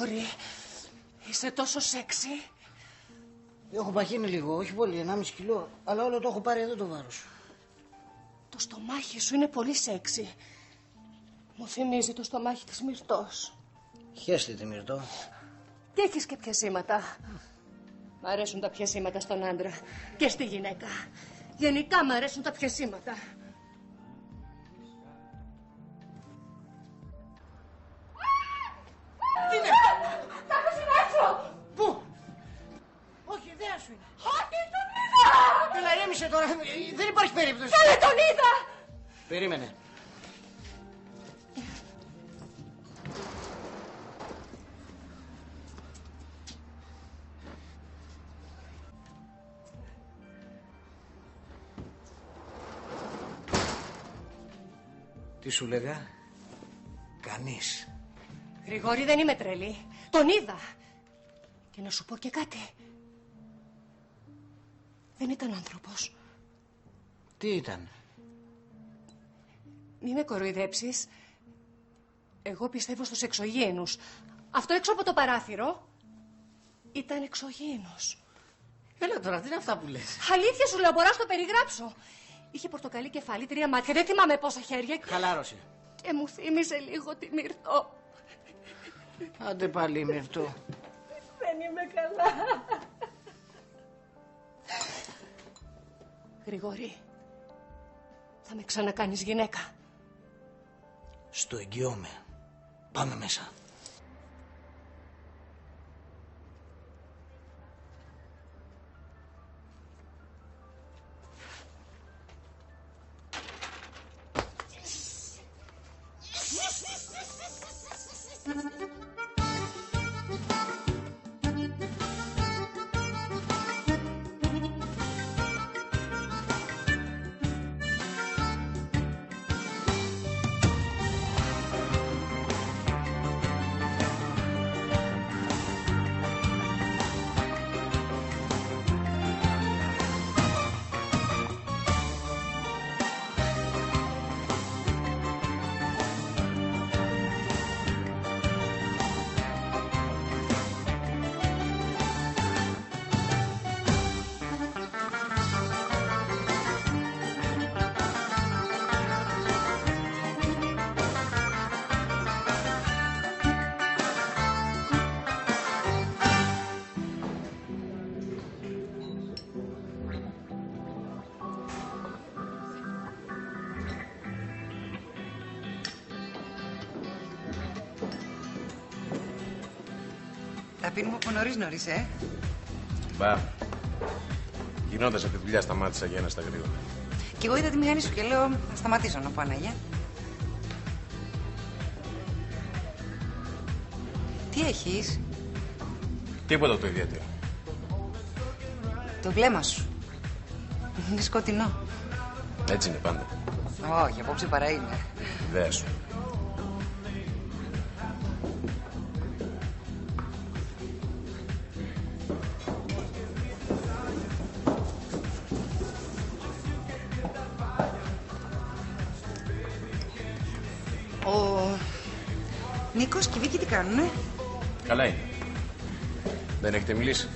Γρηγόρη, είσαι τόσο σεξι. Έχω παχύνει λίγο, όχι πολύ, 1,5 κιλό. Αλλά όλο το έχω πάρει εδώ το βάρος. Το στομάχι σου είναι πολύ σεξι. Μου θυμίζει το στομάχι της Μυρτός. Χέστε τη Μυρτώ. Και έχεις και πιασίματα. Μ' αρέσουν τα πιασίματα στον άντρα και στη γυναίκα. Γενικά μ' αρέσουν τα πιασίματα. Τι είναι? Κάποιος είναι έξω! Πού? Όχι, ιδέα σου είναι. Όχι, τον είδα! Έλα, ηρέμησε τώρα. Δεν υπάρχει περίπτωση. Καλέ, τον είδα! Περίμενε. Τι σου λέγα? Κανείς. Γρηγόρη, δεν είμαι τρελή. Τον είδα. Και να σου πω και κάτι. Δεν ήταν άνθρωπος. Τι ήταν? Μη με κοροϊδέψεις. Εγώ πιστεύω στους εξωγήινους. Αυτό έξω από το παράθυρο ήταν εξωγήινος. Έλα τώρα, τι είναι αυτά που λες? Αλήθεια σου λέω, μπορώ να το περιγράψω. Είχε πορτοκαλί κεφάλι, 3 μάτια, δεν θυμάμαι πόσα χέρια. Χαλάρωσε. Και μου θύμιζε λίγο τη Μυρτώ. Άντε πάλι Μυρτώ. Δεν είμαι καλά. Γρηγόρη, θα με ξανακάνεις γυναίκα? Στο εγγυώμαι. Πάμε μέσα. Τα πίνουμε από νωρίς, Μπα. Γυρνώντας από τη δουλειά σταμάτησα για ένα στα γρήγορα. Κι εγώ είδα τη μηχανή σου και λέω να σταματήσω να πω Ανάγια. Τι έχεις? Τίποτα το ιδιαίτερο. Το βλέμμα σου. Είναι σκοτεινό. Έτσι είναι πάντα. Όχι, απόψε παρά είναι. Ιδέα σου. Ο Νίκος και η Βίκη τι κάνουνε? Καλά είναι. Δεν έχετε μιλήσει?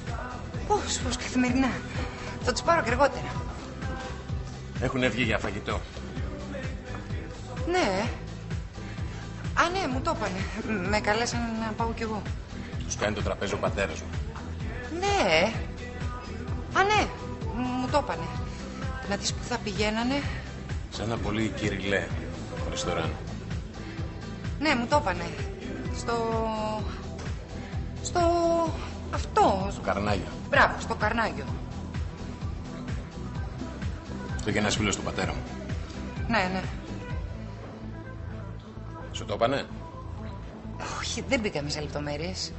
Πώς, καθημερινά. Θα τους πάρω και αργότερα. Έχουν βγει για φαγητό. Ναι. Α, ναι, μου το είπανε. Με καλέσαν να πάω κι εγώ. Τους κάνει το τραπέζι ο πατέρας μου. Ναι. Α, ναι, μου το είπανε. Να δεις που θα πηγαίνανε. Σε ένα πολύ κυριλέ ρεστοράν. Ναι, μου το είπανε. Στο... αυτό. Στο Καρνάγιο. Μπράβο, στο Καρνάγιο. Αυτό και ένας φίλος του πατέρα μου. Ναι. Σου το είπανε? Όχι, δεν μπήκαμε σε λεπτομέρειες.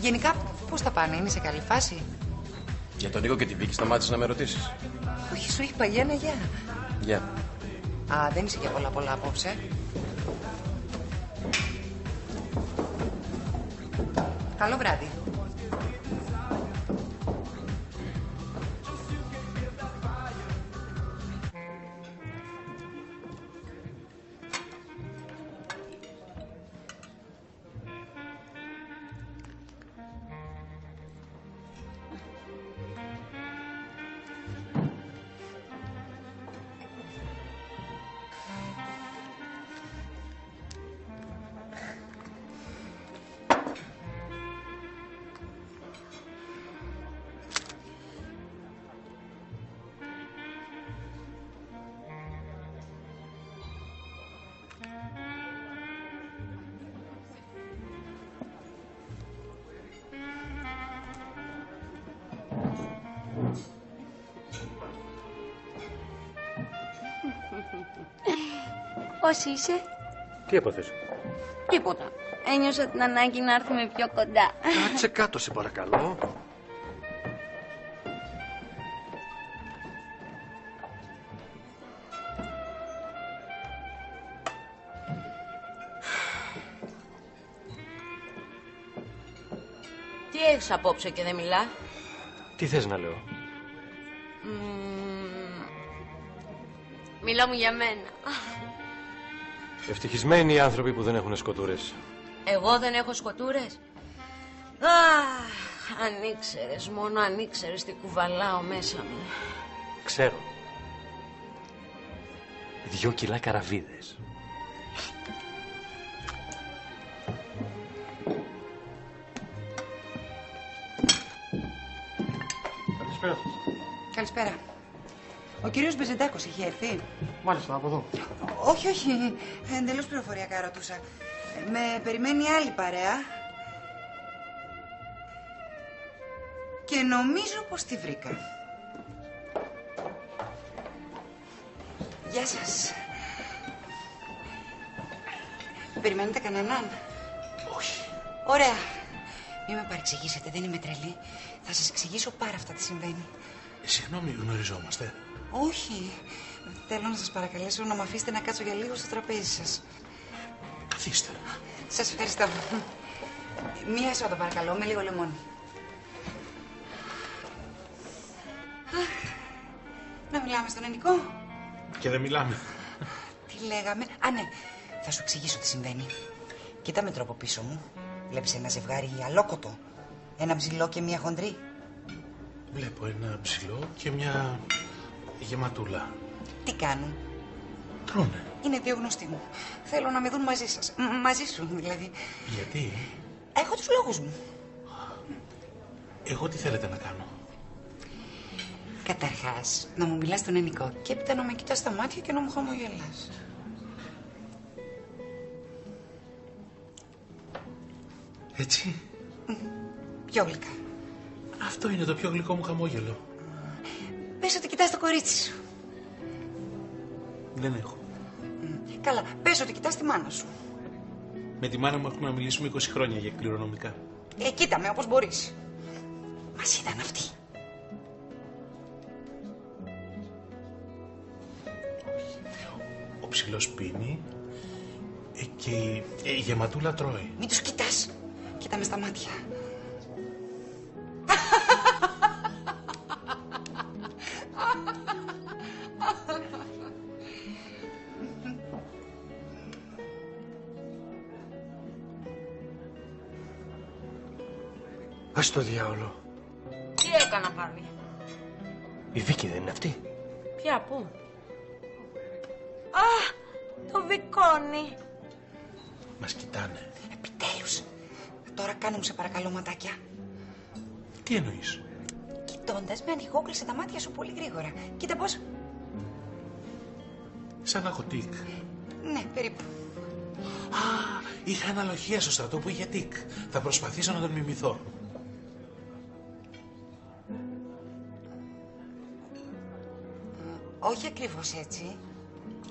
Γενικά, πώς θα πάνε, είναι σε καλή φάση? Για τον Νίκο και τη Βίκη σταμάτησες να με ρωτήσεις? Όχι, σου είπα για ένα γεια. Γεια. Α, δεν είσαι για πολλά απόψε. Καλό βράδυ. Πώς είσαι? Τι έπαθες? Τίποτα. Ένιωσα την ανάγκη να έρθουμε πιο κοντά. Κάτσε κάτω, σε παρακαλώ. Τι έχεις απόψε και δεν μιλά? Τι θες να λέω? Μιλά μου για μένα. Ευτυχισμένοι οι άνθρωποι που δεν έχουν σκοτούρες. Εγώ δεν έχω σκοτούρες. Αν ήξερες, μόνο αν ήξερες τι κουβαλάω μέσα μου. Ξέρω. 2 κιλά καραβίδες. Καλησπέρα σας. Καλησπέρα. Ο κύριος Μπεζεντάκος έχει έρθει? Μάλιστα, από εδώ. Όχι, όχι. Εντελώς πληροφοριακά ρωτούσα. Με περιμένει άλλη παρέα. Και νομίζω πως τη βρήκα. Γεια σας. Περιμένετε κανέναν? Όχι. Ωραία. Μην με παρεξηγήσετε, δεν είμαι τρελή. Θα σας εξηγήσω πάρα αυτά τι συμβαίνει. Συγγνώμη, γνωριζόμαστε. Όχι. Θέλω να σας παρακαλέσω να με αφήσετε να κάτσω για λίγο στο τραπέζι σας. Καθίστε. Σας ευχαριστώ. Μία σόδα παρακαλώ, με λίγο λεμόνι. Να μιλάμε στον Ενικό. Και δεν μιλάμε. Τι λέγαμε? Α, ναι. Θα σου εξηγήσω τι συμβαίνει. Κοίτα με τρόπο πίσω μου. Βλέπεις ένα ζευγάρι αλόκοτο. Ένα ψηλό και μία χοντρή. Βλέπω ένα ψηλό και μια γεματούλα. Τι κάνουν? Τρώνε. Είναι 2 γνωστοί μου. Θέλω να με δουν μαζί σας. Μαζί σου δηλαδή. Γιατί? Έχω τους λόγους μου. Εγώ τι θέλετε να κάνω? Καταρχάς, να μου μιλάς στον Ενικό και έπειτα να με κοιτάς στα μάτια και να μου χαμογελάς. Έτσι. Πιο γλυκά. Αυτό είναι το πιο γλυκό μου χαμόγελο. Πες ότι κοιτάς το κορίτσι σου. Δεν έχω. Καλά, πες ότι κοιτάς τη μάνα σου. Με τη μάνα μου έχουμε να μιλήσουμε 20 χρόνια για κληρονομικά. Κοίτα με όπως μπορείς. Μας ήταν αυτή. Ο ψηλός πίνει και η γεματούλα τρώει. Μην τους κοιτάς. Κοίτα με στα μάτια. Ας το διάολο. Τι έκανα πάλι? Η Βίκη δεν είναι αυτή? Ποια, πού? Το Βικόνι. Μας κοιτάνε. Επιτέλους. Τώρα κάνε μου σε παρακαλώ ματάκια. Τι εννοείς? Κοιτώντας με ανοιγόκλεισε τα μάτια σου πολύ γρήγορα. Κοίτα πώς. Σαν να έχω τικ. Ναι, περίπου. Είχα αναλογία στο στρατό που είχε τικ. Θα προσπαθήσω να τον μιμηθώ. Όχι ακριβώς έτσι.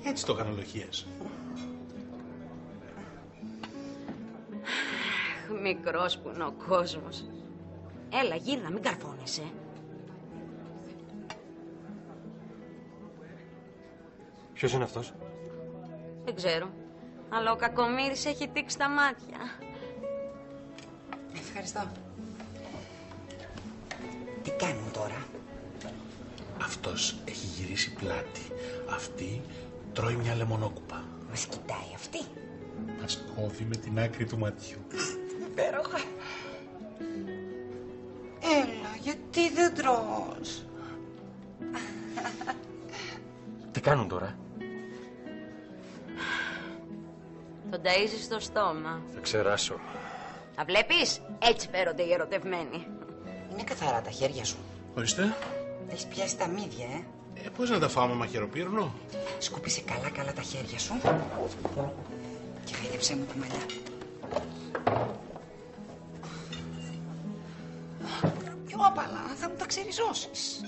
Έτσι το είχα αναλογίας. Μικρός που είναι ο κόσμος. Έλα, γύρνα, μην καρφώνεσαι. Ποιος είναι αυτός? Δεν ξέρω. Αλλά ο κακομοίρης έχει τύξει τα μάτια. Ευχαριστώ. Τι κάνουν τώρα? Αυτός έχει γυρίσει πλάτη. Αυτή τρώει μια λεμονόκουπα. Μας κοιτάει αυτή. Μας κόβει με την άκρη του ματιού. Υπέροχα. Έλα, γιατί δεν τρως? Τι κάνουν τώρα? Τον ταΐζεις στο στόμα. Θα ξεράσω. Τα βλέπεις? Έτσι φέρονται οι ερωτευμένοι. Είναι καθαρά τα χέρια σου. Ορίστε. Έχεις πιάσει τα μύδια, Πώς να τα φάω με μαχαιροπύρνο? Σκούπισε καλά τα χέρια σου και χαϊδέψέ μου τη μαλλιά. Πιο απαλά, θα μου τα ξεριζώσεις.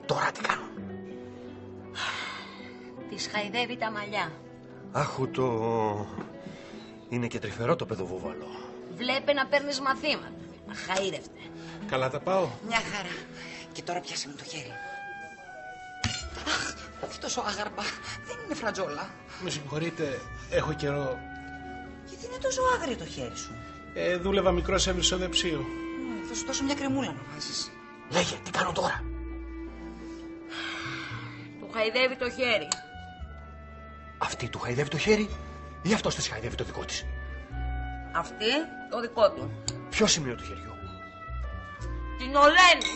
Τώρα τι κάνω? Τη Της χαϊδεύει τα μαλλιά. Άχου το... Είναι και τρυφερό το παιδοβούβαλο. Βλέπε να παίρνεις μαθήματα. Χαΐρευτε. Καλά τα πάω. Μια χαρά. Και τώρα πιάσε μου το χέρι. Αχ, τι τόσο άγαρπα. Δεν είναι φρατζόλα. Με συγχωρείτε, έχω καιρό. Γιατί είναι τόσο άγριο το χέρι σου. Δούλευα μικρό σε βρυσοδεψίο. Θα σου δώσω μια κρεμούλα να βάζεις. Λέγε, τι κάνω τώρα. Του χαϊδεύει το χέρι. Αυτή του χαϊδεύει το χέρι ή αυτός της χαϊδεύει το δικό της? Αυτή το δικό του. Ποιο σημείο του χεριού? Την Ολένη.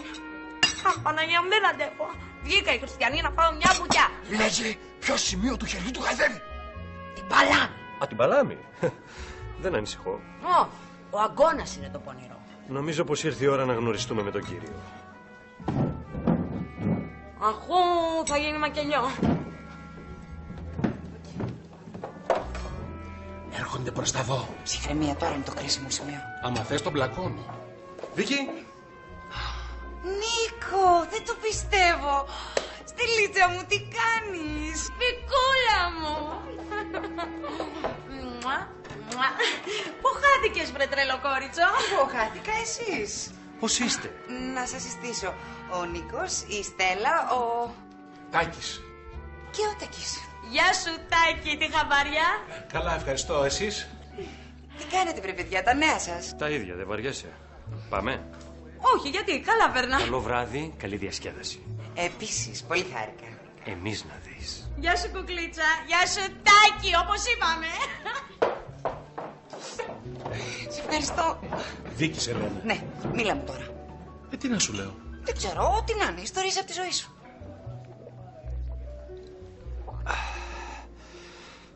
Αχ, Παναγία μου, δεν αντέχω. Βγήκα η Χριστιανή να πάω μια μπουτιά. Λέγε, ποιο σημείο του χεριού του χαϊδεύει? Την παλάμη. Α, την παλάμη. Δεν ανησυχώ. Ο αγκώνας είναι το πονηρό. Νομίζω πως ήρθε η ώρα να γνωριστούμε με τον κύριο. Αχού, θα γίνει μακελιό. Έρχονται προς τα δω. Ψυχραιμία, τώρα είναι το κρίσιμο σημείο. Άμα θες τον πλακώνω. Βίκυ, Νίκο, δεν το πιστεύω. Στυλίτσα μου, τι κάνεις? Πικούλα μου. Πού χάθηκες, βρε τρελοκόριτσο? Εγώ χάθηκα, εσείς. Πώς είστε? Να σας συστήσω. Ο Νίκος, η Στέλλα, ο... Τάκης. και ο Τάκης. Γεια σου, Τάκη, τη χαβαριά. Καλά, ευχαριστώ. Εσείς? Τι κάνετε, βρε παιδιά, τα νέα σας? Τα ίδια, δεν βαριέσαι? Πάμε. Όχι, γιατί, καλά περνά. Καλό βράδυ, καλή διασκέδαση. Επίσης, πολύ χάρηκα. Εμείς να δεις. Γεια σου, κουκλίτσα. Γεια σου, Τάκη, όπως είπαμε. Σε ευχαριστώ. Βίκυ σε λένε. Ναι, μίλα μου τώρα. Τι να σου λέω. Δεν ξέρω, ό,τι να είναι, ιστορίες από τη ζωή σου.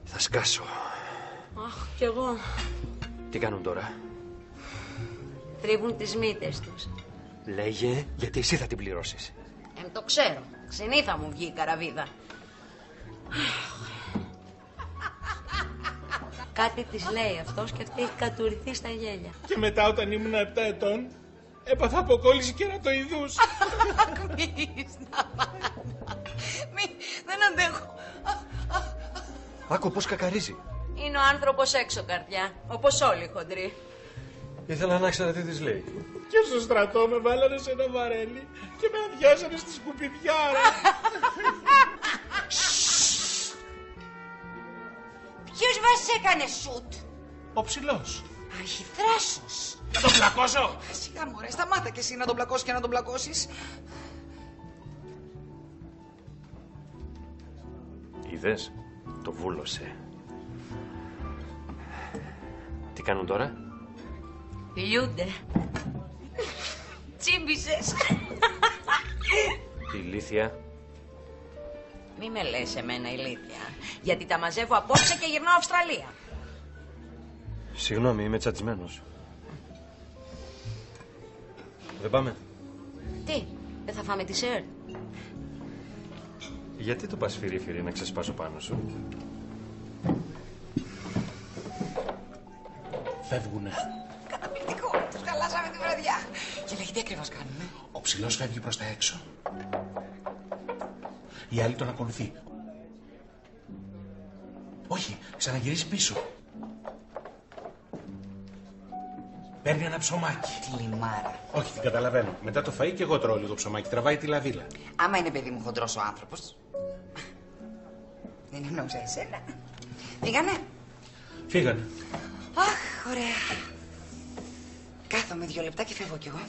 Θα σκάσω. Αχ, κι εγώ. Τι κάνουν τώρα? Τρίβουν τις μύτες τους. Λέγε, γιατί εσύ θα την πληρώσεις. Το ξέρω. Ξενή θα μου βγει η καραβίδα. Κάτι της λέει αυτός και αυτή έχει κατουρηθεί στα γέλια. Και μετά όταν ήμουν 7 ετών, έπαθα αποκόλληση κερατοειδούς. Δεν αντέχω. Άκου πώς κακαρίζει. Είναι ο άνθρωπος έξω, καρδιά. Όπως όλοι οι χοντροί. Ήθελα να ξέρω τι της λέει. Και στο στρατό με βάλανε σε ένα βαρέλι και με αδειάσανε στη σκουπιδιά, ρε. Ποιος μας έκανε σουτ? Ο ψηλός. Αχ, θράσος. Θα τον πλακώσω. Σιγά μωρέ, σταμάτα κι εσύ να τον πλακώσεις και να τον πλακώσεις. Είδες, το βούλωσε. Τι κάνουν τώρα? Φιλιούνται. Τσίμπησες. Ηλίθεια. Μη με λες εμένα ηλίθεια. Γιατί τα μαζεύω απόψε και γυρνάω Αυστραλία. Συγγνώμη, είμαι τσατισμένος. Δεν πάμε? Τι, δεν θα φάμε dessert? Γιατί το πας φυρί-φυρί να ξεσπάσω πάνω σου? Φεύγουνε. Καταπληκτικό, τους χαλάσαμε τη βραδιά. Και λέγει τι ακριβώς κάνουμε? Ο ψηλός φεύγει προς τα έξω. Η άλλη τον ακολουθεί. Όχι, ξαναγυρίζει πίσω. Παίρνει ένα ψωμάκι. Τη λιμάρα. Όχι, την καταλαβαίνω. Μετά το φαΐ και εγώ τρώω λίγο ψωμάκι. Τραβάει τη λαβίλα. Άμα είναι παιδί μου χοντρός ο άνθρωπος. Δεν εννοούσα εσένα. Φύγανε. Φύγανε. Αχ, ωραία. Κάθομαι 2 λεπτά και φεύγω κι εγώ.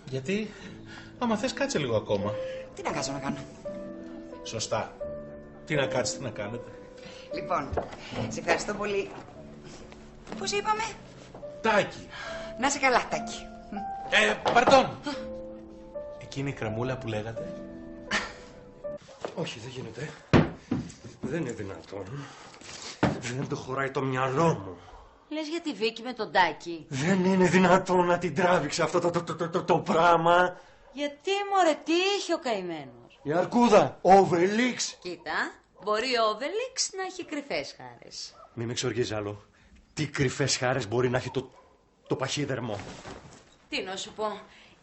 Γιατί, άμα θες κάτσε λίγο ακόμα. Τι να κάτσω να κάνω? Σωστά. Τι να κάτσετε να κάνετε. Λοιπόν, σε ευχαριστώ πολύ. Πώς είπαμε? Τάκη. Να είσαι καλά, Τάκη. Παρτών. Εκείνη η κρεμούλα που λέγατε. Όχι, δεν γίνεται. Δεν είναι δυνατόν. Δεν το χωράει το μυαλό μου. Λες για τη Βίκη με τον Τάκη? Δεν είναι δυνατόν να την τράβηξε αυτό το πράγμα. Γιατί μωρέ, τι είχε ο καημένος? Η αρκούδα, ο Οβελίξ. Κοίτα, μπορεί ο Οβελίξ να έχει κρυφές χάρες. Μη με εξοργίζει άλλο. Τι κρυφές χάρες μπορεί να έχει το παχύδερμο. Τι να σου πω,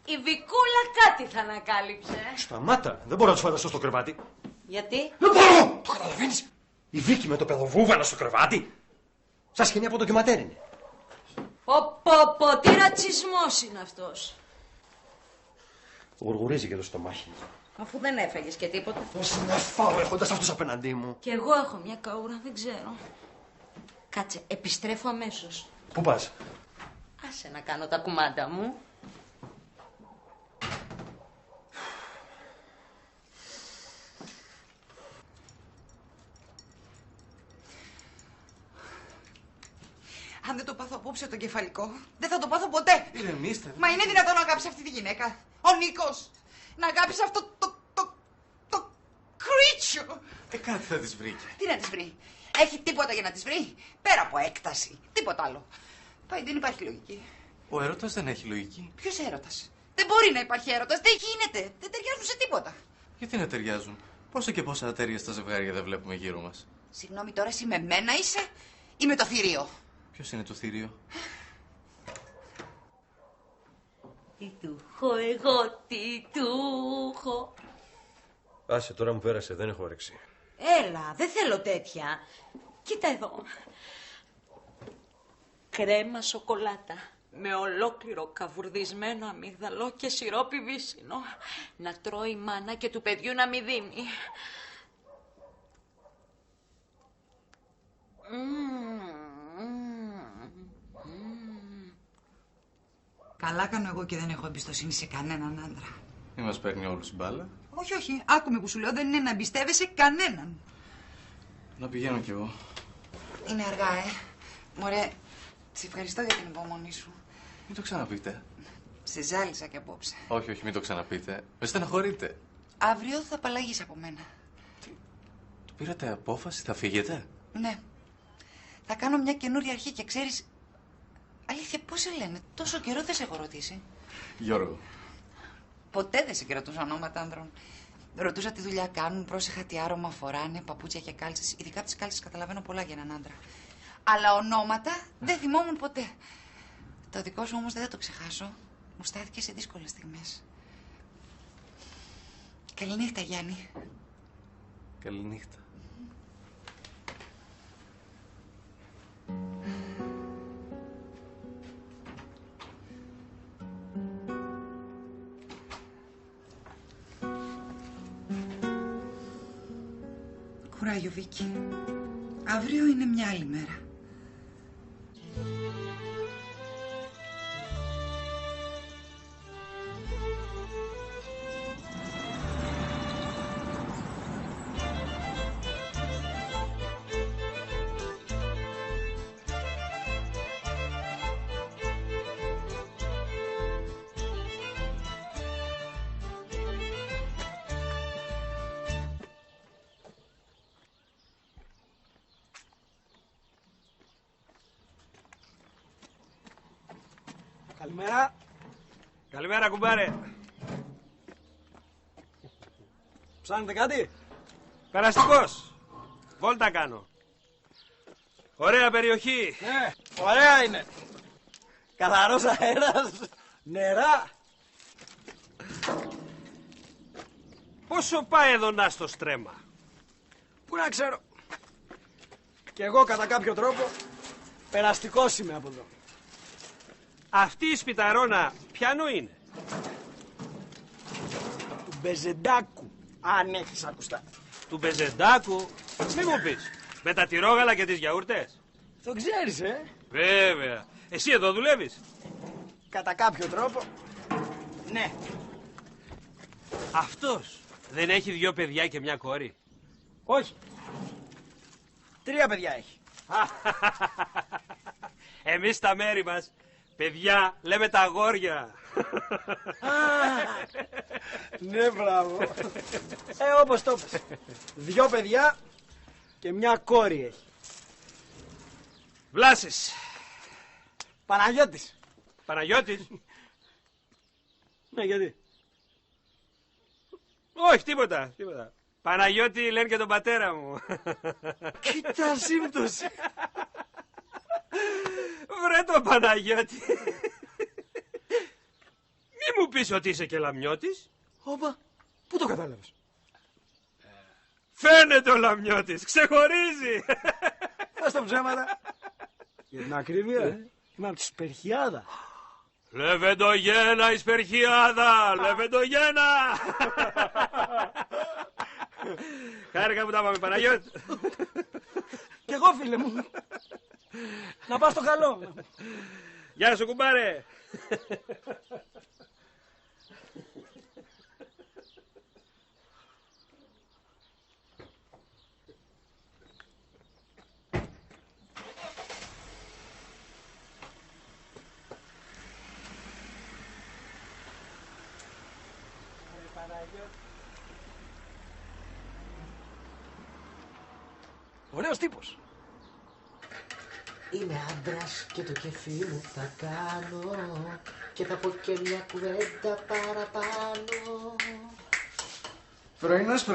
η Βικούλα κάτι θα ανακάλυψε. Σταμάτα, δεν μπορώ να τους φανταστώ στο κρεβάτι. Γιατί? Το καταλαβαίνεις. Η Βίκη με το παιδοβούβαλο στο κρεβάτι. Σαν σκηνή από ντοκιματέρ είναι. Πω, τι ρατσισμός είναι αυτός. Γουργουρίζει και το στομάχι. Αφού δεν έφαγες και τίποτα. Πώς να φάω έχοντας αυτούς απέναντί μου. Κι εγώ έχω μια καούρα, δεν ξέρω. Κάτσε, επιστρέφω αμέσως. Πού πας? Άσε να κάνω τα κουμάντα μου. Αν δεν το πάθω απόψε το κεφαλικό, δεν θα το πάθω ποτέ. Ηρεμήστε. Μα είναι δυνατόν να αγάπησε αυτή τη γυναίκα? Ο Νίκος. Να αγάπησε αυτό το κρίτσιο. Κάτι θα της βρήκε. Τι να της βρει? Έχει τίποτα για να της βρει? Πέρα από έκταση. Τίποτα άλλο. Πάει, δεν υπάρχει λογική. Ο έρωτας δεν έχει λογική. Ποιος έρωτας? Δεν μπορεί να υπάρχει έρωτας. Δεν γίνεται. Δεν ταιριάζουν σε τίποτα. Γιατί να ταιριάζουν? Πόσα και πόσα ατέρια στα ζευγάρια δεν βλέπουμε γύρω μας. Συγγνώμη, τώρα εσύ με μένα είσαι ή με το θηρίο? Ποιος είναι το θηρίο? Τι του έχω εγώ, τι του έχω. Άσε, τώρα μου πέρασε, δεν έχω όρεξη. Έλα, δεν θέλω τέτοια. Κοίτα εδώ. Κρέμα σοκολάτα με ολόκληρο καβουρδισμένο αμύγδαλο και σιρόπι βύσσινο. Να τρώει η μάνα και του παιδιού να μην δίνει. Καλά κάνω εγώ και δεν έχω εμπιστοσύνη σε κανέναν άντρα. Μη μας παίρνει όλους η μπάλα. Όχι, όχι. Άκουμε που σου λέω. Δεν είναι να εμπιστεύεσαι κανέναν. Να πηγαίνω κι εγώ. Είναι αργά, Μωρέ, σε ευχαριστώ για την υπομονή σου. Μην το ξαναπείτε. Σε ζάλισα και απόψε. Όχι, όχι, μην το ξαναπείτε. Με στεναχωρείτε. Αύριο θα απαλλαγείς από μένα. Το πήρατε απόφαση, θα φύγετε? Ναι. Θα κάνω μια καινούρια αρχή και ξέρεις... Αλήθεια, πώς σε λένε? Τόσο καιρό δεν σε έχω ρωτήσει. Γιώργο. Ποτέ δεν σε κρατούσα ονόματα άνδρων. Ρωτούσα τι δουλειά κάνουν, πρόσεχα τι άρωμα φοράνε, παπούτσια και κάλτσες. Ειδικά από τις κάλτσες καταλαβαίνω πολλά για έναν άντρα. Αλλά ονόματα δεν θυμόμουν ποτέ. Το δικό σου όμως δεν θα το ξεχάσω. Μου στάθηκε σε δύσκολες στιγμές. Καληνύχτα, Γιάννη. Καληνύχτα. Κουράγιο, Βίκη. Αύριο είναι μια άλλη μέρα. Καλημέρα. Καλημέρα, κουμπάρε. Ψάχνετε κάτι? Περαστικός. Βόλτα κάνω. Ωραία περιοχή. Ναι, ωραία είναι. Καθαρός αέρας, νερά. Πόσο πάει εδώ να στο στρέμμα? Πού να ξέρω. Κι εγώ κατά κάποιο τρόπο περαστικός είμαι από εδώ. Αυτή η σπιταρόνα ποιανού είναι? Του Μπεζεντάκου, αν έχεις ακουστά. Του Μπεζεντάκου, μη μου πεις. Με τα τυρόγαλα και τις γιαούρτες. Το ξέρεις, Βέβαια. Εσύ εδώ δουλεύεις? Κατά κάποιο τρόπο, ναι. Αυτός δεν έχει 2 παιδιά και μια κόρη? Όχι. 3 παιδιά έχει. Εμείς στα μέρη μας παιδιά λέμε τα αγόρια. Ναι, μπράβο. Όπως το πες. 2 παιδιά και μια κόρη έχει. Βλάσης. Παναγιώτης. Παναγιώτης? Ναι, γιατί? Όχι, τίποτα, τίποτα. Παναγιώτη λένε και τον πατέρα μου. Κοίτα σύμπτωση. Βρε το Παναγιώτη. Μη μου πεις ότι είσαι και λαμιώτης. Όπα, πού το κατάλαβες? Φαίνεται ο Λαμιώτης, ξεχωρίζει. Ας τα ψέματα. Για την ακρίβεια, είμαι από τη Σπερχιάδα. Λεβεντογένα η Σπερχιάδα, Λεβεντογένα. Χάρηκα που τα πάμε, Παναγιώτη. Κι εγώ, φίλε μου. Να πας στο καλό. Γεια σου, κουμπάρε. Ωραίος τύπος. Είμαι άντρας και το κεφί μου θα κάνω και θα πω και μια κουβέντα παραπάνω. Πρωινός,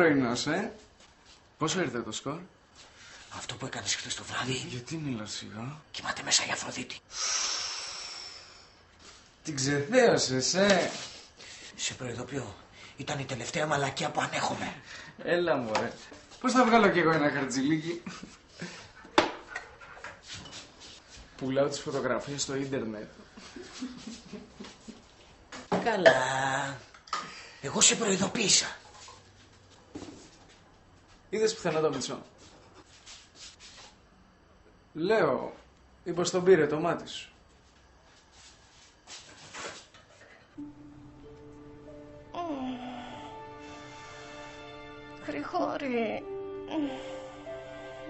Πόσο ήρθε το σκορ? Αυτό που έκανες χθες το βράδυ. Γιατί μιλάς σιγά? Κοιμάται μέσα η Αφροδίτη. Την ξεθέωσες, Σε προειδοποιώ, ήταν η τελευταία μαλακία που ανέχομαι. Έλα μωρέ. Πώς θα βγάλω κι εγώ ένα χαρτζιλίκι? Πουλάω τις φωτογραφίες στο ίντερνετ. Καλά. Εγώ σε προειδοποίησα. Είδες πουθενά το Μητσό? Λέω, είπα τον πήρε το μάτι σου. Γρηγόρη.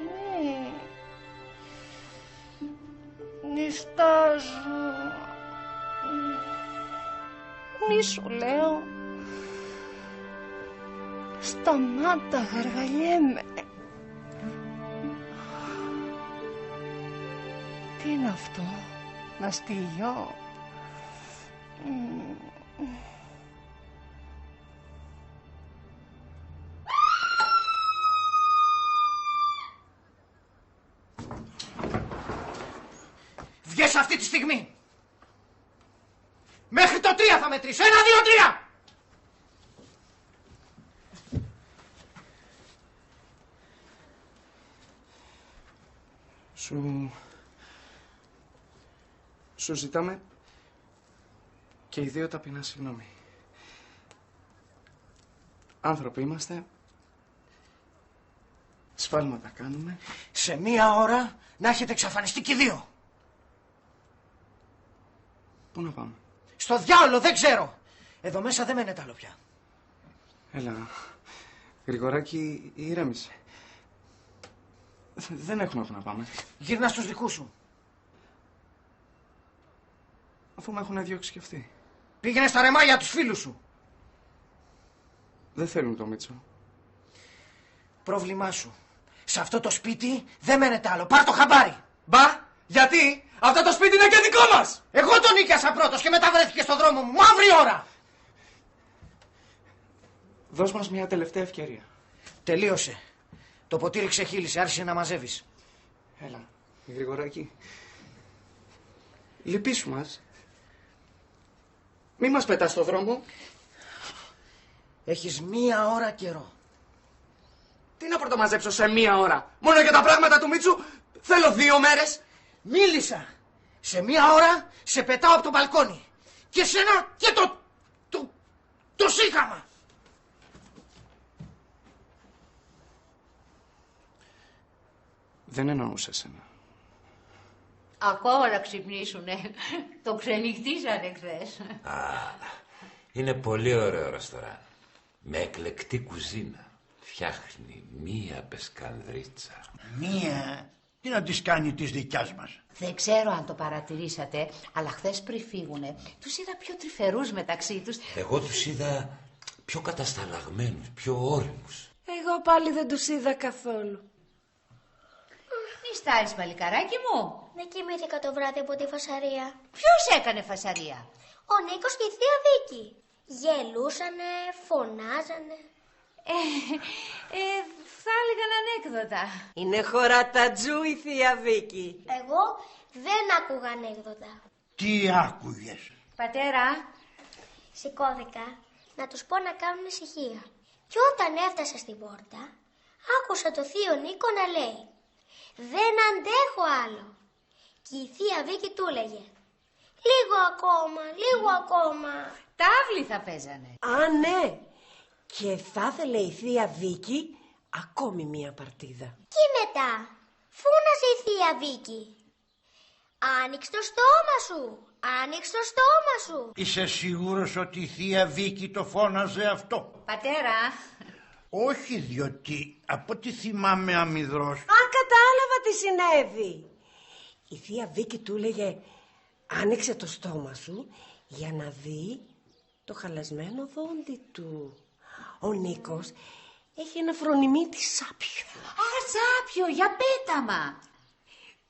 Ναι. Νιστάζω. Μη σου λέω. Σταμάτα, γαργαλιέμαι. Τι είναι αυτό, ναστιγιό? Βγες αυτή τη στιγμή. Μέχρι το 3 θα μετρήσω. 1, 2, 3. Σου ζητάμε και οι δύο ταπεινά συγγνώμη. Άνθρωποι είμαστε. Σφάλματα κάνουμε. Σε 1 ώρα να έχετε εξαφανιστεί και οι δύο. Πού να πάμε? Στο διάολο, δεν ξέρω. Εδώ μέσα δεν μένετε άλλο πια. Έλα, Γρηγοράκη, ηρέμησε. Δεν έχουμε που να πάμε. Γύρνα στους δικούς σου. Αφού με έχουν διώξει κι αυτοί. Πήγαινε στα ρεμάλια τους φίλους σου. Δεν θέλουν το Μίτσο. Πρόβλημά σου. Σε αυτό το σπίτι δεν μένετε άλλο. Πάρ' το χαμπάρι. Μπα, γιατί? Αυτό το σπίτι είναι και δικό μας! Εγώ τον νίκιασα πρώτος και μετά βρέθηκε στο δρόμο μου. Μαύρη ώρα. Δώσ' μας μια τελευταία ευκαιρία. Τελείωσε. Το ποτήρι ξεχύλισε, άρχισε να μαζεύεις. Έλα, Γρηγοράκη. Λυπήσου μας. Μη μας πετάς στο δρόμο. Έχεις 1 ώρα καιρό. Τι να πρωτομαζέψω σε 1 ώρα? Μόνο για τα πράγματα του Μίτσου θέλω 2 μέρες. Μίλησα. Σε 1 ώρα σε πετάω από το μπαλκόνι. Και σένα και το σύγχαμα. Δεν εννοούσα εσένα. Ακόμα να ξυπνήσουνε. Το ξενυχτήσανε χθες. Είναι πολύ ωραίο ρεστοράν. Με εκλεκτή κουζίνα. Φτιάχνει μία πεσκανδρίτσα. Μία? Τι να τις κάνει της δικιάς μας? Δεν ξέρω αν το παρατηρήσατε, αλλά χθες πριν φύγουνε, τους είδα πιο τρυφερούς μεταξύ τους. Εγώ τους είδα πιο κατασταλαγμένους, πιο όριμους. Εγώ πάλι δεν τους είδα καθόλου. Νιστάρεις, παλικαράκι μου. Δεν κοιμήθηκα το βράδυ από τη φασαρία. Ποιος έκανε φασαρία? Ο Νίκος και η θεία Βίκη. Γελούσανε, φωνάζανε. Θα έλεγαν ανέκδοτα. Είναι χωρατατζού η θεία Βίκη. Εγώ δεν άκουγα ανέκδοτα. Τι άκουγες? Πατέρα. Σηκώθηκα να τους πω να κάνουν ησυχία. Και όταν έφτασα στην πόρτα, άκουσα το θείο Νίκο να λέει «Δεν αντέχω άλλο». Και η θεία Βίκη του έλεγε «Λίγο ακόμα, λίγο ακόμα». Τάβλη θα παίζανε. Α, ναι. Και θα ήθελε η θεία Βίκη ακόμη μία παρτίδα. Και μετά φούνασε η θεία Βίκη «Άνοιξε το στόμα σου, άνοιξε το στόμα σου». Είσαι σίγουρος ότι η θεία Βίκη το φώναζε αυτό? Πατέρα. Όχι, διότι από ό,τι θυμάμαι αμυδρός. Α, κατάλαβα τι συνέβη. Η θεία Βίκη του έλεγε «Άνοιξε το στόμα σου για να δει το χαλασμένο δόντι του». Ο Νίκος έχει ένα φρονιμίτι σάπιο. Α, σάπιο, για πέταμα.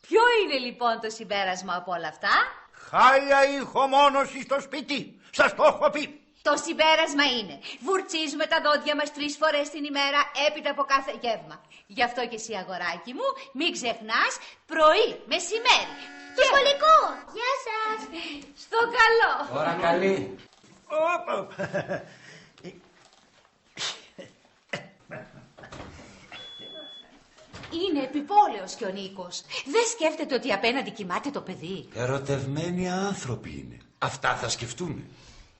Ποιο είναι λοιπόν το συμπέρασμα από όλα αυτά? Χάλια ηχομόνωση στο σπίτι. Σας το έχω πει. Το συμπέρασμα είναι βουρτσίζουμε τα δόντια μας 3 φορές την ημέρα έπειτα από κάθε γεύμα. Γι' αυτό και εσύ αγοράκι μου μην ξεχνάς πρωί, μεσημέρι. Το σχολικό. Γεια σας. Στο καλό. Ώρα καλή. Είναι επιπόλαιος και ο Νίκος. Δεν σκέφτεται ότι απέναντι κοιμάται το παιδί. Ερωτευμένοι άνθρωποι είναι. Αυτά θα σκεφτούν.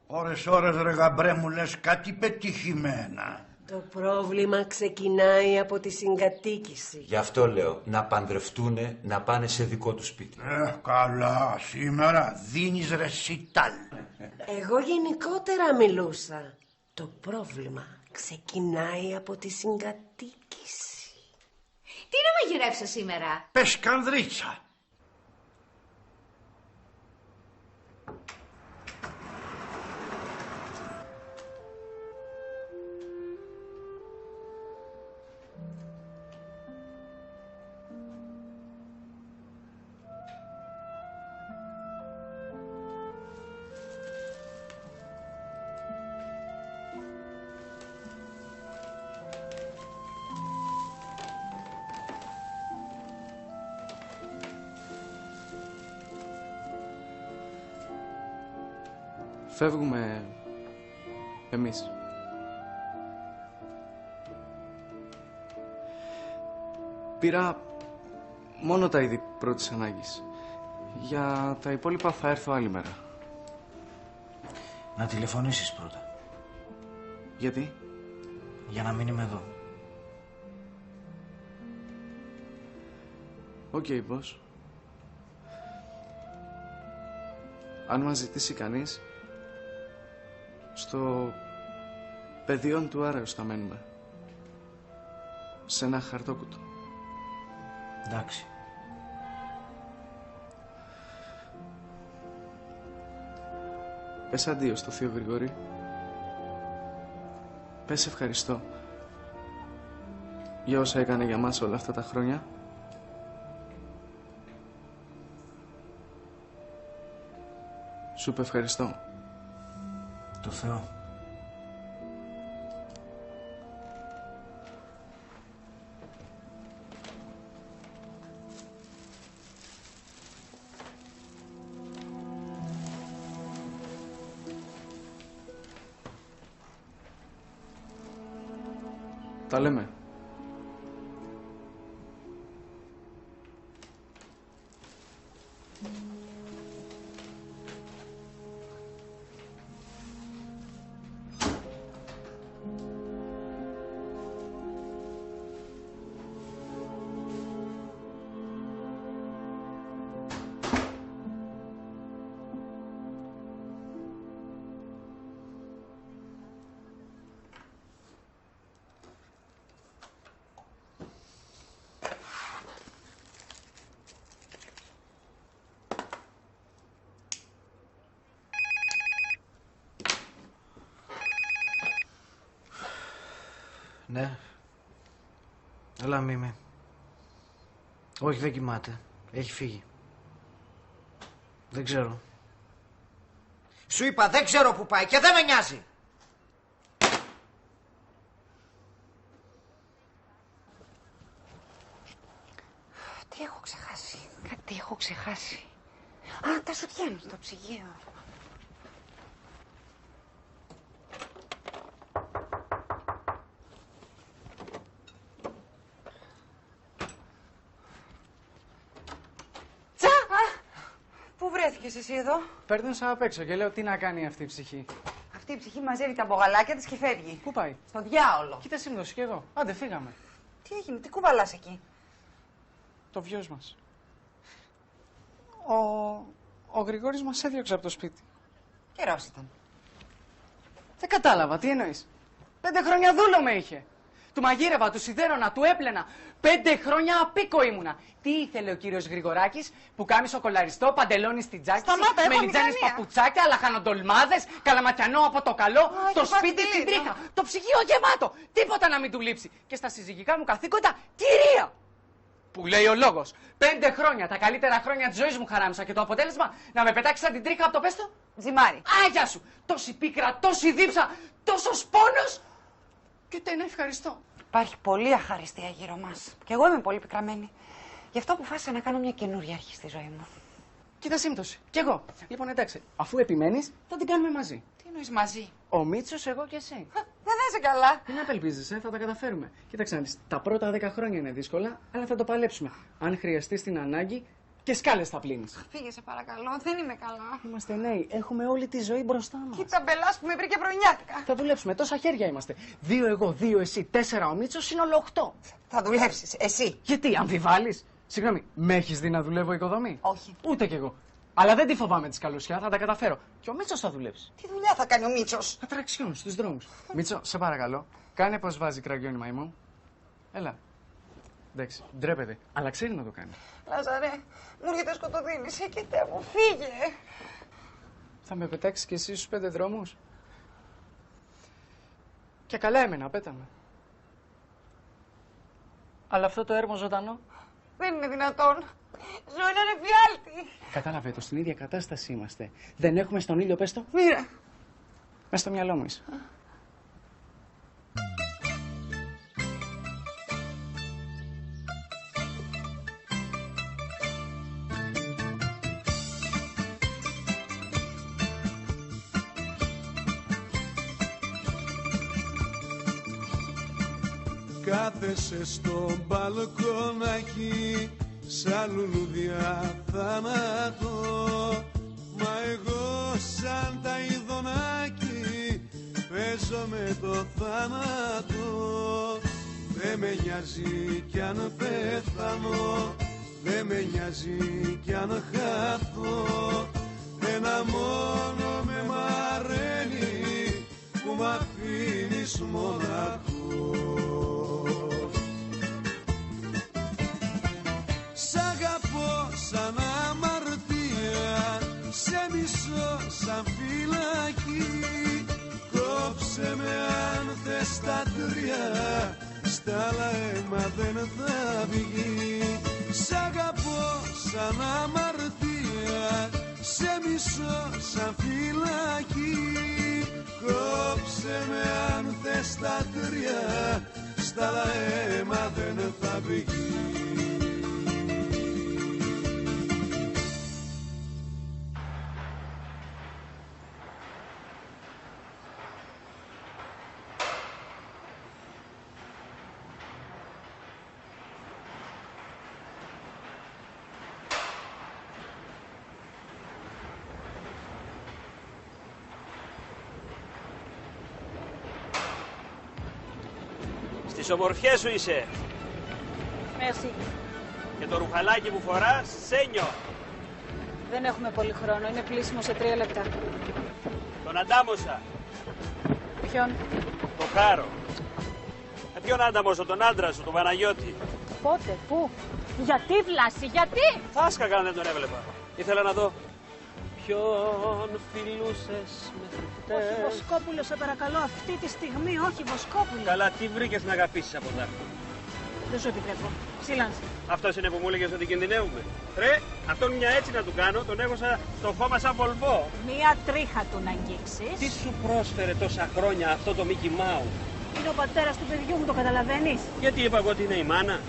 Ώρες ρε γαμπρέ μου λες κάτι πετυχημένα. Το πρόβλημα ξεκινάει από τη συγκατοίκηση. Γι' αυτό λέω να παντρευτούνε, να πάνε σε δικό του σπίτι. Καλά, σήμερα δίνεις ρεσιτάλ. Εγώ γενικότερα μιλούσα. Το πρόβλημα ξεκινάει από τη συγκατοίκηση. Τι να μαγειρεύσω σήμερα? Πεσκανδρίτσα. Φεύγουμε εμείς. Πήρα μόνο τα είδη πρώτης ανάγκης. Για τα υπόλοιπα θα έρθω άλλη μέρα. Να τηλεφωνήσεις πρώτα. Γιατί? Για να μείνουμε εδώ. Οκ, boss. Αν μας ζητήσει κανείς, στο πεδίον του Άρεως θα μένουμε. Σε ένα χαρτόκουτο. Εντάξει. Πες αντίο στο θείο Γρηγόρη. Πες ευχαριστώ για όσα έκανε για μας όλα αυτά τα χρόνια. Σου είπε ευχαριστώ. Το Θεό. Τα λέμε. Ναι. Έλα Μίμη. Όχι, δεν κοιμάται. Έχει φύγει. Δεν ξέρω. Σου είπα δεν ξέρω που πάει και δεν με νοιάζει. Τι έχω ξεχάσει. Κάτι έχω ξεχάσει. Α, τα σουτιέν στο ψυγείο. βρέθηκες εσύ εδώ? Παίρνουσα απ' έξω και λέω τι να κάνει αυτή η ψυχή. Αυτή η ψυχή μαζεύει τα μπογαλάκια της και φεύγει. Πού πάει? Στο διάολο. Κοίτα σύμπτωση κι εγώ. Άντε, φύγαμε. Τι έγινε, τι κουβαλάς εκεί? Το βιός μας. Ο Γρηγόρης μας έδιωξε από το σπίτι. Καιρός ήταν. Δεν κατάλαβα, τι εννοείς? 5 χρόνια δούλο με είχε. Του μαγείρευα, του σιδέρωνα, του έπλαινα. 5 χρόνια απίκο ήμουνα. Τι ήθελε ο κύριος Γρηγοράκης, που κάμισο κολαριστό, παντελόνι στην τζάκη, μελιτζάνες παπουτσάκια, λαχανοτολμάδες, καλαματιανό από το καλό, το σπίτι στην τρίχα, το ψυγείο γεμάτο. Τίποτα να μην του λείψει. Και στα συζυγικά μου καθήκοντα, κυρία! Που λέει ο λόγος. 5 χρόνια, τα καλύτερα χρόνια της ζωής μου χαράμισα και το αποτέλεσμα να με πετάξει σαν την τρίχα από το πέστο. Ζυμάρι. Άγια σου! Τόση πίκρα, τόση δίψα, τόσος πόνος και ούτε ένα ευχαριστώ. Υπάρχει πολλή αχαριστία γύρω μας. Και εγώ είμαι πολύ πικραμένη. Γι' αυτό αποφάσισα να κάνω μια καινούρια αρχή στη ζωή μου. Κοίτα σύμπτωση. Κι εγώ. Λοιπόν, εντάξει, αφού επιμένεις, θα την κάνουμε μαζί. Τι εννοείς μαζί? Ο Μίτσος, εγώ και εσύ. Δεν είσαι καλά. Μην απελπίζεσαι, θα τα καταφέρουμε. Κοίταξε να δεις, τα πρώτα 10 χρόνια είναι δύσκολα, αλλά θα το παλέψουμε. Αν χρειαστεί την ανάγκη, και σκάλες θα πλύνεις. Φύγε σε παρακαλώ, δεν είμαι καλά. Είμαστε νέοι, έχουμε όλη τη ζωή μπροστά μας. Κοίτα μπελάς που με βρήκε πρωινιάτικα. Θα δουλέψουμε, τόσα χέρια είμαστε. 2 εγώ, 2 εσύ, 4 ο Μίτσος, σύνολο 8. Θα δουλέψεις, εσύ. Γιατί, αμφιβάλλεις? Συγγνώμη, με έχεις δει να δουλεύω οικοδομή? Όχι. Ούτε κι εγώ. Αλλά δεν τη φοβάμαι τη καλωσιά, θα τα καταφέρω. Και ο Μίτσος θα δουλέψει. Τι δουλειά θα κάνει ο Μίτσος? Ατραξιόν στους δρόμους. Μίτσο, σε παρακαλώ, κάνε πως βάζει κραγιόν η μαϊμού. Έλα. Εντάξει, ντρέπεται, αλλά ξέρει να το κάνει. Λάζαρε, μου έρχεται σκοτωδίνηση και Θεέ μου, φύγε. Θα με πετάξεις κι εσύ στους 5 δρόμους? Και καλά έμενα, πέταμε. Αλλά αυτό το έρμο ζωντανό. Δεν είναι δυνατόν. Ζω έναν εφιάλτη. Κατάλαβε το, στην ίδια κατάσταση είμαστε. Δεν έχουμε στον ήλιο, πες το. Μοίρα. Μες στο μυαλό μου είσαι. Κάθεσαι στο μπαλκονάκι σαν λουλούδια θάνατο, μα εγώ σαν τα ειδονάκι παίζω με το θάνατο. Δεν με νοιάζει κι αν πεθάνω, δεν με νοιάζει κι αν χαθώ. Ένα μόνο με μαραίνει που μ' αφήνεις μοναχό. Σ' αγαπώ σαν αμαρτία, σε μισώ σαν φυλακή. Κόψε με αν θες τα 3, στα άλλα αίμα δεν θα βγει. Σ' αγαπώ σαν αμαρτία, σε μισώ σαν φυλακή. Κόψε με αν θες τα 3, στα άλλα αίμα δεν θα βγει. Στις ομορφιές σου είσαι. Merci. Και το ρουχαλάκι που φοράς, σένιο. Δεν έχουμε πολύ χρόνο. Είναι πλήσιμο σε 3 λεπτά. Τον αντάμωσα. Ποιον? Το Κάρο. Ποιον άνταμωσο, τον άντρα σου, τον Παναγιώτη. Πότε, πού, γιατί Βλάση, γιατί? Θα άσκαγα αν δεν τον έβλεπα. Ήθελα να δω. Ποιον φιλούσες μέχρι χτες? Όχι Βοσκόπουλο, σε παρακαλώ, αυτή τη στιγμή, όχι Βοσκόπουλο. Καλά, τι βρήκες να αγαπήσεις από τα. Δεν σου επιτρέπω. Σίλανση. Αυτός είναι που μου έλεγες ότι κινδυνεύουμε. Ρε, αυτόν μια έτσι να του κάνω, τον έχω στο χώμα σαν βολβό. Μία τρίχα του να αγγίξεις. Τι σου πρόσφερε τόσα χρόνια αυτό το Μίκι Μάου? Είναι ο πατέρας του παιδιού μου, το καταλαβαίνεις? Γιατί είπα εγώ ότι είναι η μάνα?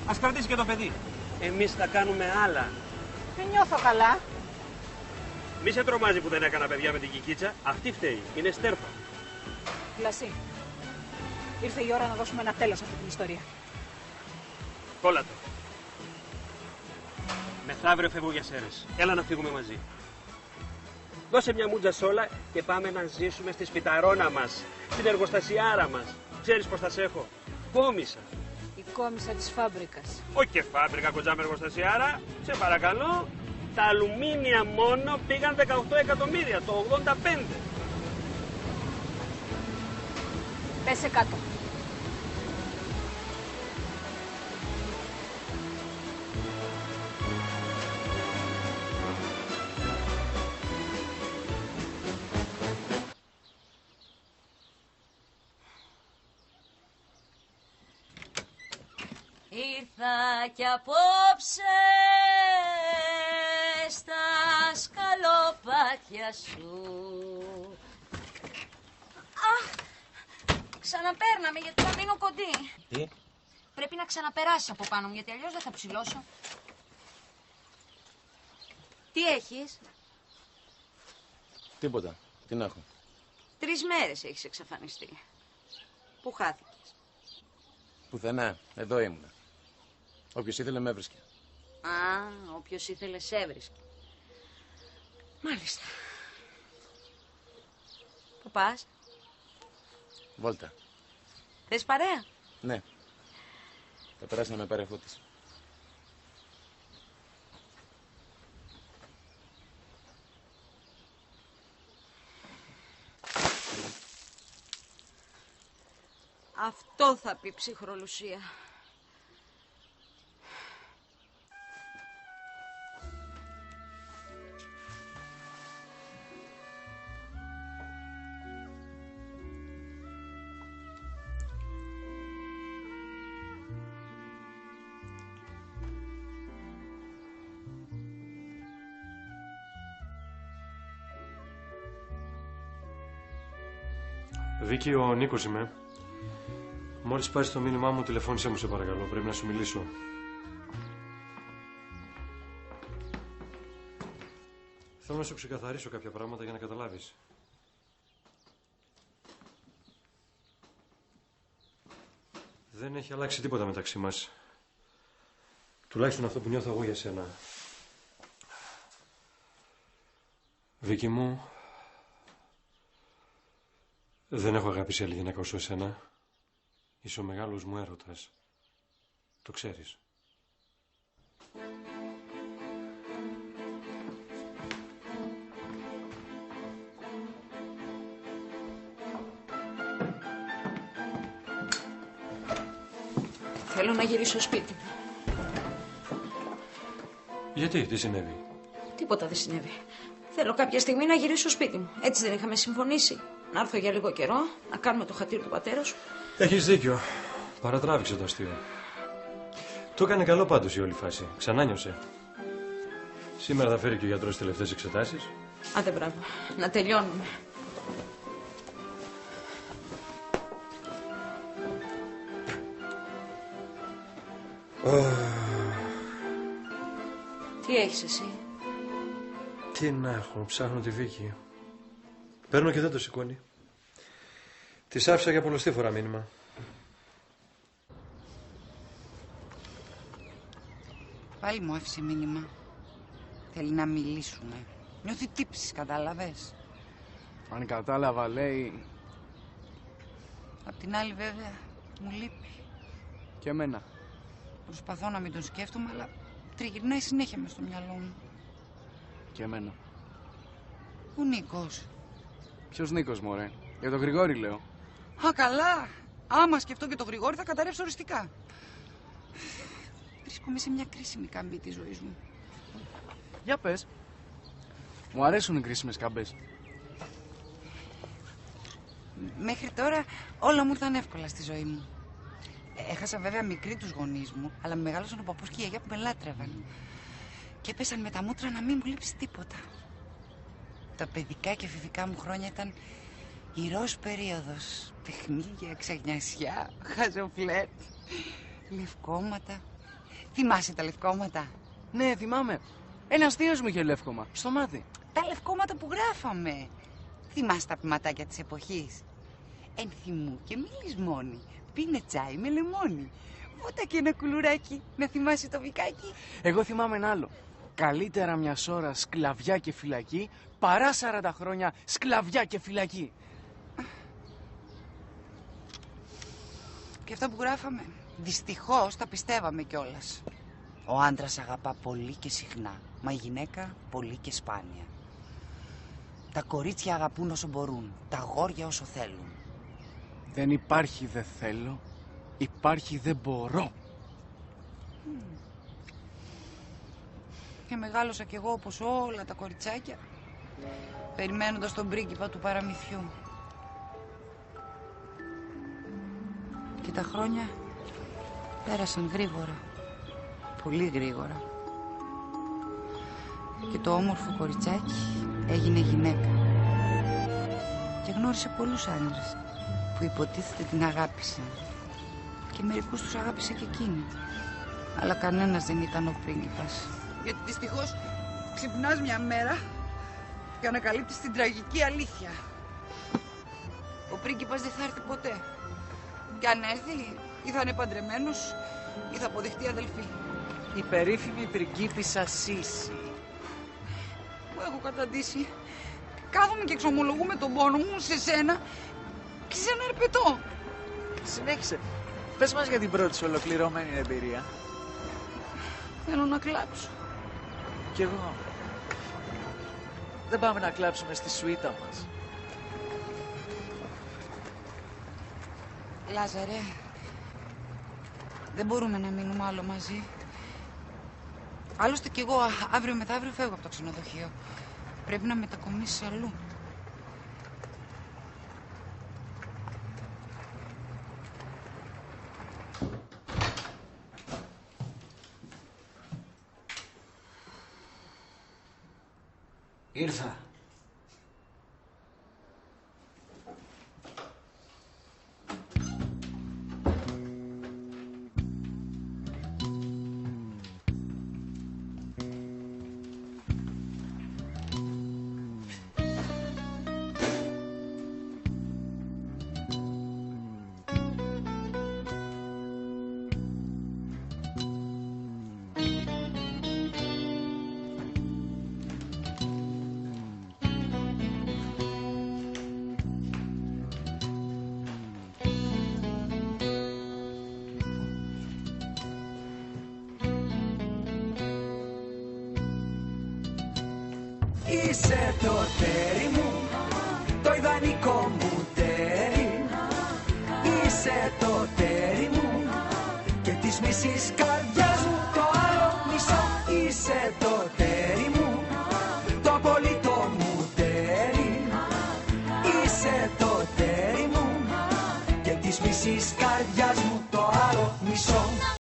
Ας κρατήσει και το παιδί. Εμείς θα κάνουμε άλλα. Δεν νιώθω καλά. Μη σε τρομάζει που δεν έκανα παιδιά με την Κικίτσα. Αυτή φταίει. Είναι στέρφα. Βλασί, ήρθε η ώρα να δώσουμε ένα τέλος σε αυτή την ιστορία. Κόλλα το. Μεθαύριο φεύγω για Σέρες. Έλα να φύγουμε μαζί. Δώσε μια μούτζα σόλα και πάμε να ζήσουμε στη σπιταρόνα μας, στην εργοστασιάρα μας. Ξέρεις πως θα σε έχω? Κόμισα. Η κόμισα της φάμπρικας. Όχι και φάμπρικα, κοντζάμε εργοστασιάρα. Σε παρακαλώ. Τα αλουμίνια μόνο πήγαν 18 εκατομμύρια το 85. Πέσε κάτω. Ήρθα κι απόψε στα σκαλοπάτια σου. Αχ, ξαναπέρναμε γιατί θα μείνω κοντή. Τι? Πρέπει να ξαναπεράσεις από πάνω μου γιατί αλλιώς δεν θα ψηλώσω. Τι έχεις? Τίποτα. Τι να έχω? 3 μέρες έχεις εξαφανιστεί. Πού χάθηκες? Πουθενά. Εδώ ήμουνα. Όποιος ήθελε με έβρισκε. Α, όποιος ήθελε σε έβρισκε. Μάλιστα. Πού πας? Βόλτα. Θες παρέα? Ναι. Θα περάσει να με πάρει Φώτης. Αυτό θα πει ψυχρολουσία. Βίκυ, ο Νίκος είμαι. Μόλις πάρεις το μήνυμά μου, τηλεφώνησέ μου σε παρακαλώ. Πρέπει να σου μιλήσω. Θέλω να σου ξεκαθαρίσω κάποια πράγματα για να καταλάβεις. Δεν έχει αλλάξει τίποτα μεταξύ μας. Τουλάχιστον αυτό που νιώθω εγώ για σένα. Βίκυ μου, δεν έχω αγάπηση άλλη γυναίκα όσο εσένα. Είσαι ο μεγάλος μου έρωτας. Το ξέρεις. Θέλω να γυρίσω σπίτι μου. Γιατί, τι συνέβη? Τίποτα δεν συνέβη. Θέλω κάποια στιγμή να γυρίσω σπίτι μου. Έτσι δεν είχαμε συμφωνήσει? Να έρθω για λίγο καιρό, να κάνουμε το χατήρι του πατέρα σου. Έχεις δίκιο. Παρατράβηξε το αστείο. Του έκανε καλό πάντως η όλη φάση. Ξανά νιώσε. Σήμερα θα φέρει και ο γιατρός τις τελευταίες εξετάσεις. Άντε μπράβο. Να τελειώνουμε. Τι έχεις εσύ? Τι να έχω, ψάχνω τη Βίκη. Παίρνω και δεν το σηκώνει. Της άφησα για πολλωστή φορά μήνυμα. Πάλι μου έφυσε μήνυμα. Θέλει να μιλήσουμε. Νιώθει τύψεις, κατάλαβες? Αν κατάλαβα, λέει... Απ' την άλλη βέβαια μου λείπει. Και εμένα. Προσπαθώ να μην τον σκέφτομαι, αλλά τριγυρνάει συνέχεια μες στο μυαλό μου. Και εμένα. Ο Νίκος. Ποιος Νίκος, μωρέ? Για τον Γρηγόρη, λέω. Α, καλά. Άμα σκεφτώ και τον Γρηγόρη θα καταρρεύσω οριστικά. Βρίσκομαι σε μια κρίσιμη καμπή της ζωής μου. Για πες. Μου αρέσουν οι κρίσιμες καμπές. Μέχρι τώρα όλα μου ήρθαν εύκολα στη ζωή μου. Έχασα βέβαια μικρή τους γονείς μου, αλλά με μεγάλωσαν ο παππούς και η γιαγιά που με λάτρευαν. Και έπεσαν με τα μούτρα να μην μου λείψει τίποτα. Τα παιδικά και εφηβικά μου χρόνια ήταν η ροζ περίοδος. Παιχνίδια, ξαγνιασιά, χαζοφλέτ, λευκόματα. Θυμάσαι τα λευκόματα? Ναι, θυμάμαι. Ένας θείος μου είχε λεύκομα, στο μάτι. Τα λευκόματα που γράφαμε. Θυμάσαι τα ποιηματάκια της εποχής? Ενθυμού και μη λησμόνι, πίνε τσάι με λεμόνι. Βούτα και ένα κουλουράκι, να θυμάσαι το βικάκι. Εγώ θυμάμαι ένα άλλο. Καλύτερα μιας ώρας σκλαβιά και φυλακή παρά 40 χρόνια σκλαβιά και φυλακή. Και αυτά που γράφαμε, δυστυχώς τα πιστεύαμε κιόλας. Ο άντρας αγαπά πολύ και συχνά, μα η γυναίκα πολύ και σπάνια. Τα κορίτσια αγαπούν όσο μπορούν, τα αγόρια όσο θέλουν. Δεν υπάρχει δεν θέλω, υπάρχει δεν μπορώ. Και μεγάλωσα κι εγώ όπως όλα τα κοριτσάκια, περιμένοντας τον πρίγκιπα του παραμυθιού. Και τα χρόνια πέρασαν γρήγορα, πολύ γρήγορα. Και το όμορφο κοριτσάκι έγινε γυναίκα. Και γνώρισε πολλούς άντρες που υποτίθεται την αγάπησαν. Και μερικούς τους αγάπησε και εκείνη. Αλλά κανένας δεν ήταν ο πρίγκιπας. Γιατί δυστυχώς ξυπνάς μια μέρα και ανακαλύπτεις την τραγική αλήθεια. Ο πρίγκιπας δεν θα έρθει ποτέ. Και αν έρθει, ή θα είναι παντρεμένος ή θα αποδειχτεί αδελφή. Η περίφημη πριγκίπισσα Σύση. Που έχω καταντήσει. Κάθομαι και εξομολογούμε τον πόνο μου σε σένα και σε ένα ερπετό. Συνέχισε. Πες μας για την πρώτη σου ολοκληρωμένη εμπειρία. Θέλω να κλάψω. Κι εγώ. Δεν πάμε να κλάψουμε στη σουίτα μας. Λάζαρε, δεν μπορούμε να μείνουμε άλλο μαζί. Άλλωστε κι εγώ αύριο μεθαύριο φεύγω από το ξενοδοχείο. Πρέπει να μετακομίσεις αλλού. Ήρθα. Είσαι το τέρι μου, το ιδανικό μου τέρι. Είσαι το τέρι μου και της μισής καρδιάς μου το άλλο μισό. Είσαι το τέρι μου, το απόλυτο μου τέρι. Είσαι το τέρι μου και της μισής καρδιάς